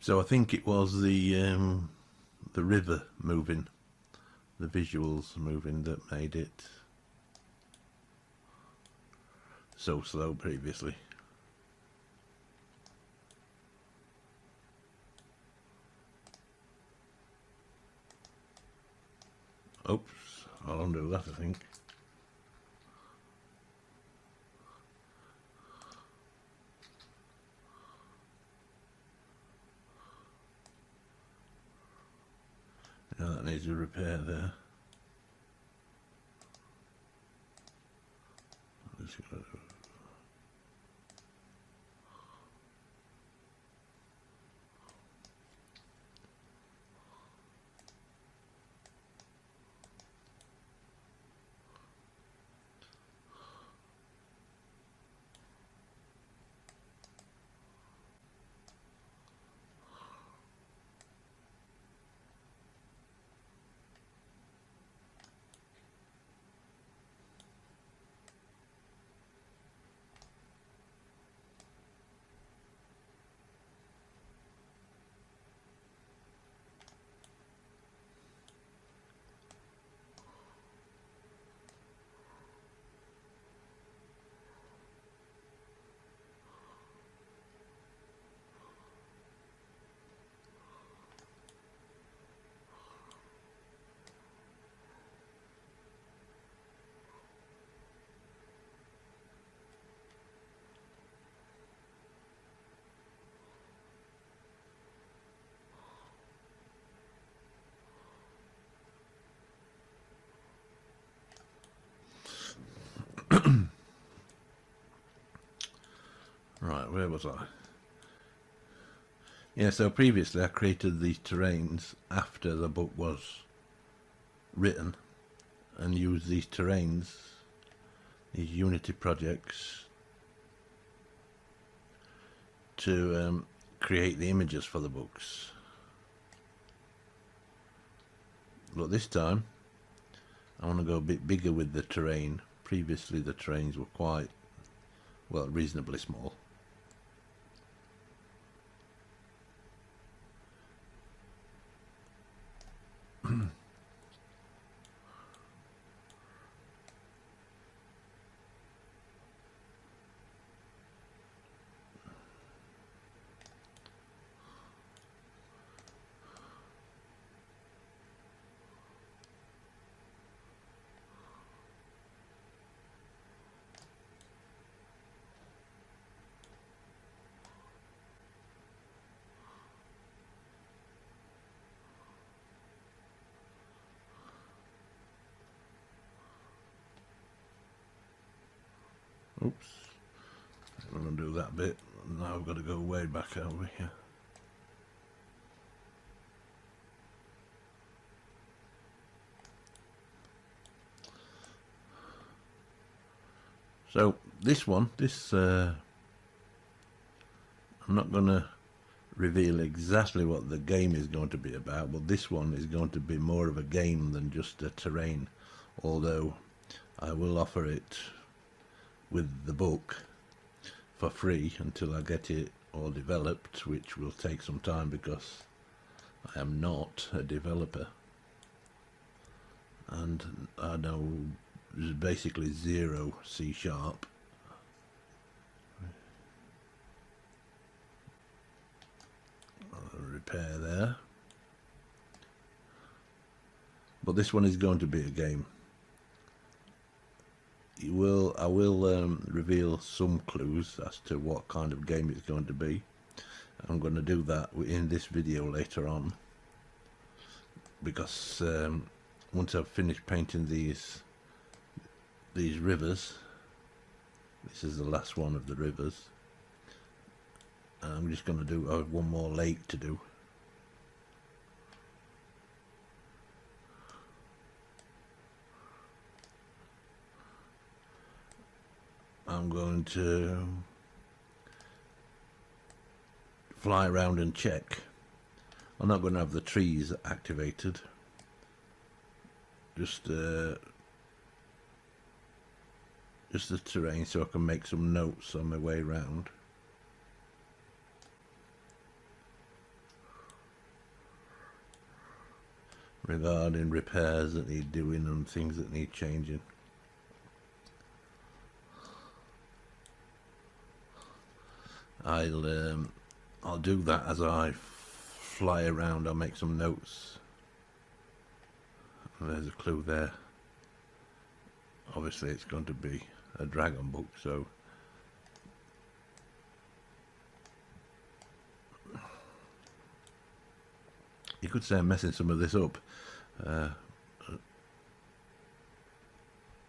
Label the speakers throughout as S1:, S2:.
S1: So I think it was the river moving, the visuals moving that made it so slow previously. Oops, I'll undo that, I think. Yeah, that needs a repair there. Just gotta do. Right, where was I? Yeah, so previously I created these terrains after the book was written and used these terrains, these Unity projects, to create the images for the books. But this time I want to go a bit bigger with the terrain. Previously the terrains were quite, well, reasonably small. Oops, I'm going to do that bit. Now I've got to go way back over here. So this one, I'm not going to reveal exactly what the game is going to be about, but this one is going to be more of a game than just a terrain, although I will offer it with the book for free until I get it all developed, which will take some time because I am not a developer and I know basically zero C#. Repair there, but this one is going to be a game. I will reveal some clues as to what kind of game it's going to be. I'm going to do that in this video later on, because once I've finished painting these rivers, this is the last one of the rivers, and I'm just going to do one more lake to do. I'm going to fly around and check. I'm not going to have the trees activated, just the terrain, so I can make some notes on my way around. regarding repairs that need doing and things that need changing. I'll do that as I fly around. I'll make some notes. There's a clue there. Obviously it's going to be a dragon book, so you could say I'm messing some of this up,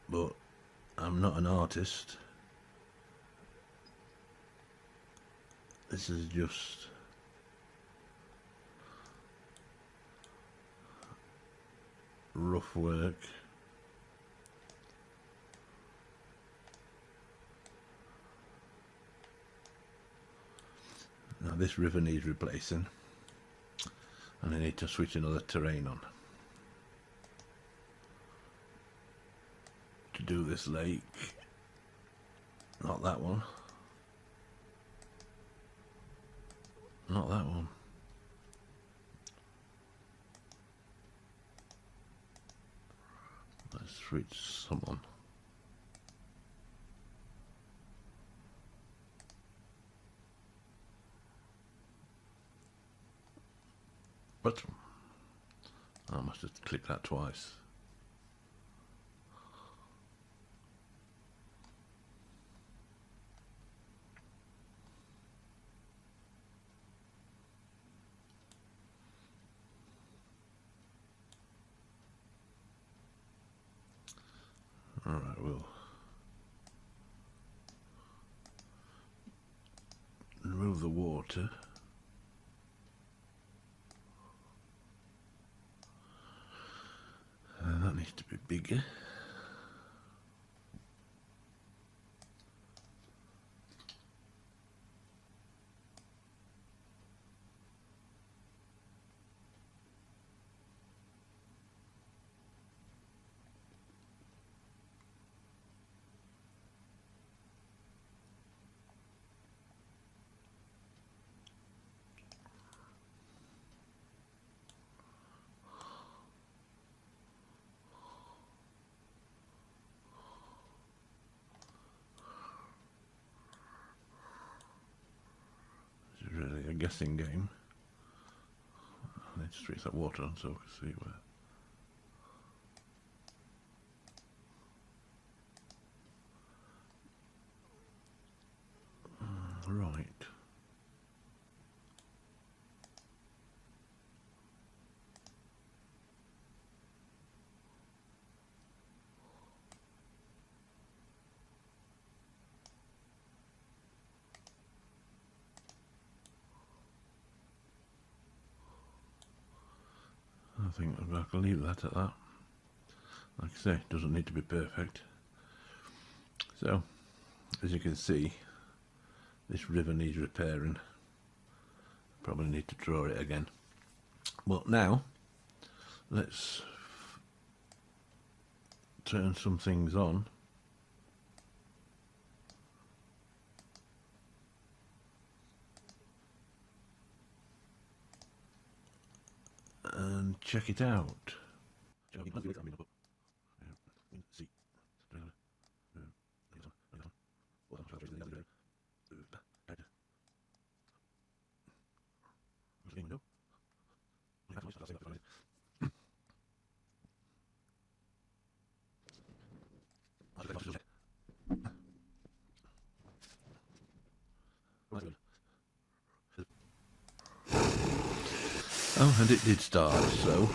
S1: but I'm not an artist. This is just rough work. Now this river needs replacing, and I need to switch another terrain on to do this lake. Not that one. Not that one. Let's switch someone. But I must have clicked that twice. Alright, we'll remove the water. That needs to be bigger. Really a guessing game. I need to switch that water on so I can see where. Right. I think I can leave that at that. Like I say, it doesn't need to be perfect. So, as you can see, this river needs repairing. Probably need to draw it again. But now, let's turn some things on. And check it out. Oh, and it did start, so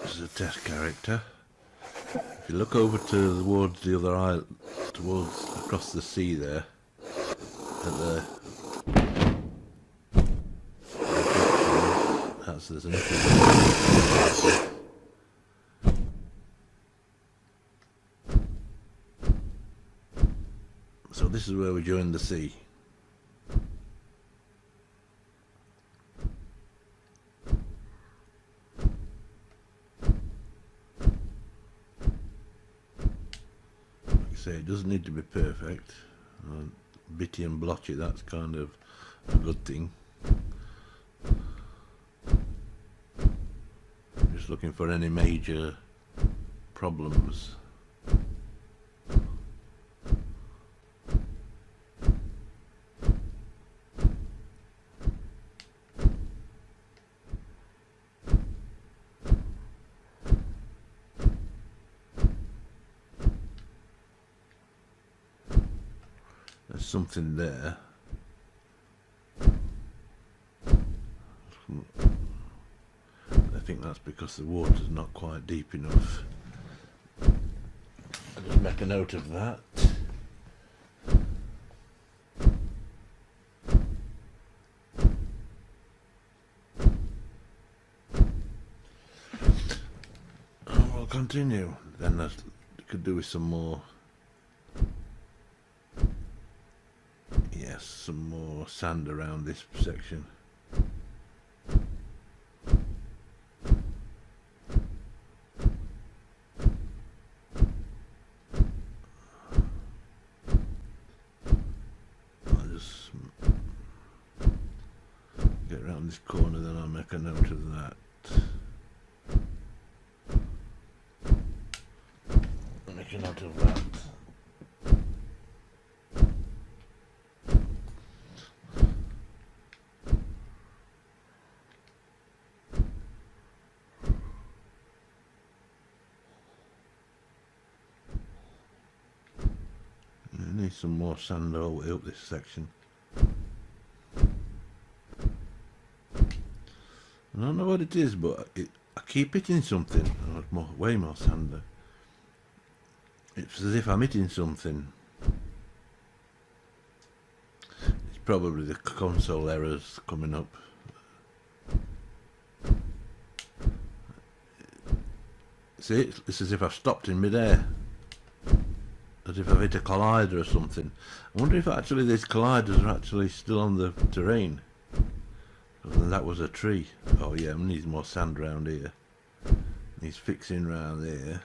S1: this is a test character. If you look over towards the other island, towards across the sea there, at the there's anything. So this is where we join the sea. Say it doesn't need to be perfect. Bitty and blotchy, that's kind of a good thing. just looking for any major problems. There's something there. I think that's because the water's not quite deep enough. I'll just make a note of that. Oh, we'll continue. Then I could do with some more. Yes, some more sand around this section. I'll just get around this corner, then I'll make a note of that. Make a note of that. Need some more sand all the way up this section. I don't know what it is, but I keep hitting something. Oh, it's way more sand there. It's as if I'm hitting something. It's probably the console errors coming up. See, it's as if I've stopped in midair. As if I've hit a collider or something. I wonder if actually these colliders are actually still on the terrain. And that was a tree. Oh yeah, we need more sand around here. Needs fixing around there.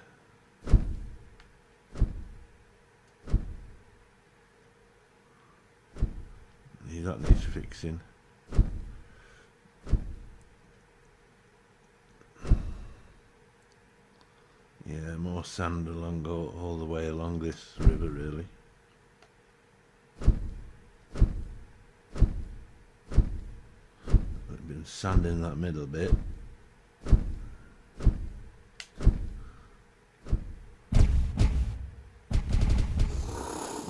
S1: That needs fixing. Yeah, more sand along all the way along this river, really. I've been sanding that middle bit.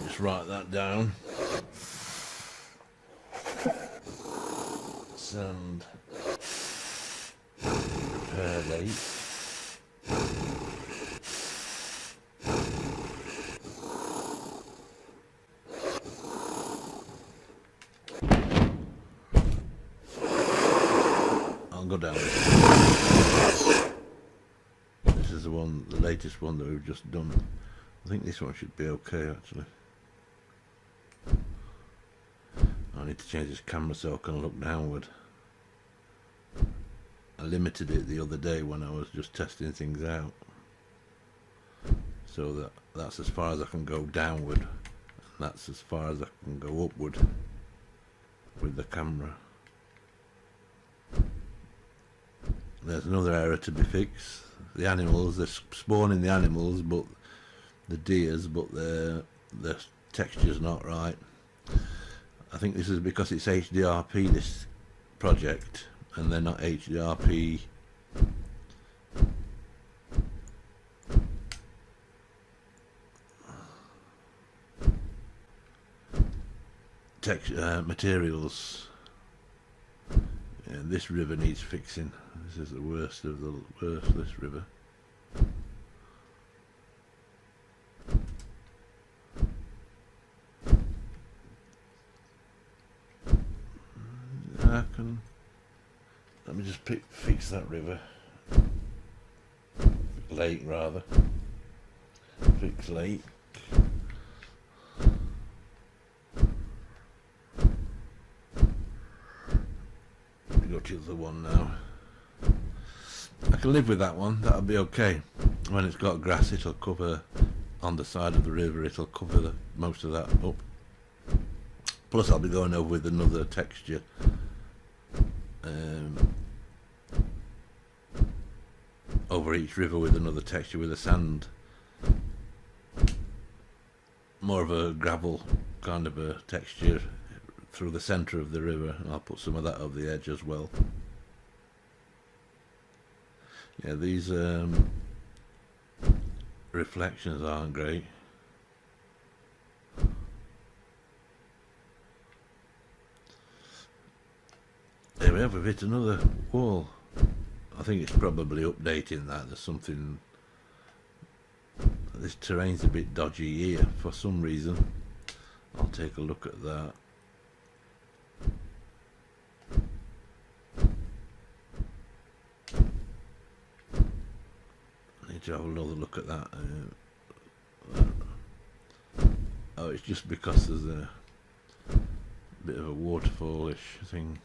S1: Just write that down. Sand repair date. Go down. This is the latest one that we've just done. I think this one should be okay actually. I need to change this camera so I can look downward. I limited it the other day when I was just testing things out, so that's as far as I can go downward, and that's as far as I can go upward with the camera. There's another error to be fixed. The animals, they're spawning the animals, but the deers, but the texture's not right. I think this is because it's HDRP, this project, and they're not HDRP materials. Yeah, this river needs fixing. This is the worst of the worst, this river. Let me just fix that river. Lake rather. Fix lake. Go to the one now. I can live with that one, that'll be okay. When it's got grass, it'll cover on the side of the river, it'll cover most of that up. Plus I'll be going over with another texture. over each river with another texture with the sand. More of a gravel kind of a texture through the centre of the river, and I'll put some of that over the edge as well. Yeah, these reflections aren't great. There we have, we've hit another wall. I think it's probably updating that. There's something, this terrain's a bit dodgy here for some reason. I'll take a look at that. I need to have another look at that. Oh, it's just because there's a bit of a waterfallish thing.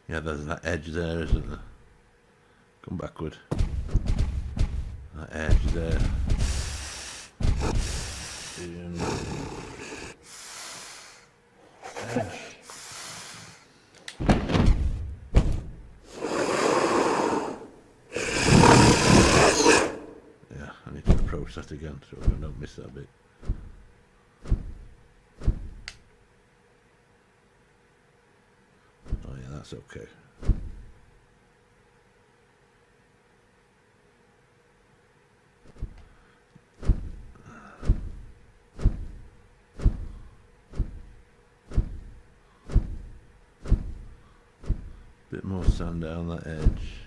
S1: Yeah, there's that edge there, isn't there? Come backward. That edge there. Edge. Yeah, I need to approach that again so I don't miss that bit. Oh yeah, that's okay. Bit more sand down that edge.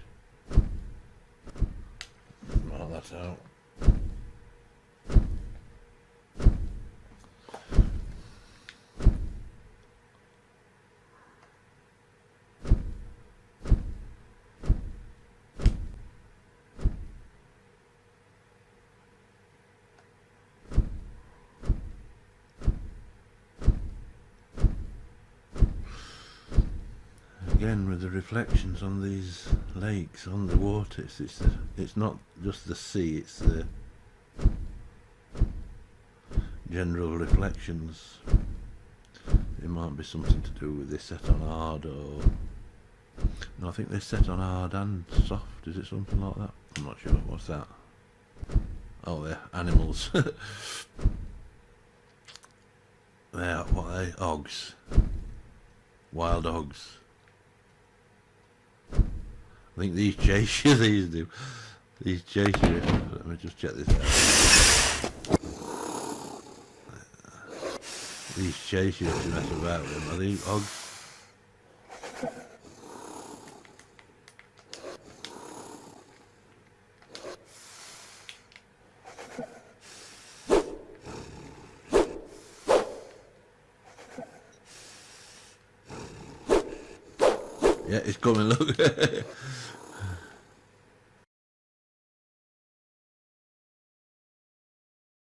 S1: Mark that out. Again with the reflections on these lakes, on the water, it's not just the sea, it's the general reflections. It might be something to do with this set on hard, or no, I think they set on hard and soft. Is it something like that? I'm not sure. What's that? Oh, they're animals. They're what are they? Hogs. Wild hogs. I think these chase you, these do. These chase you. Let me just check this out. These chase you to mess about with them. Are these hogs? Yeah, it's coming, look.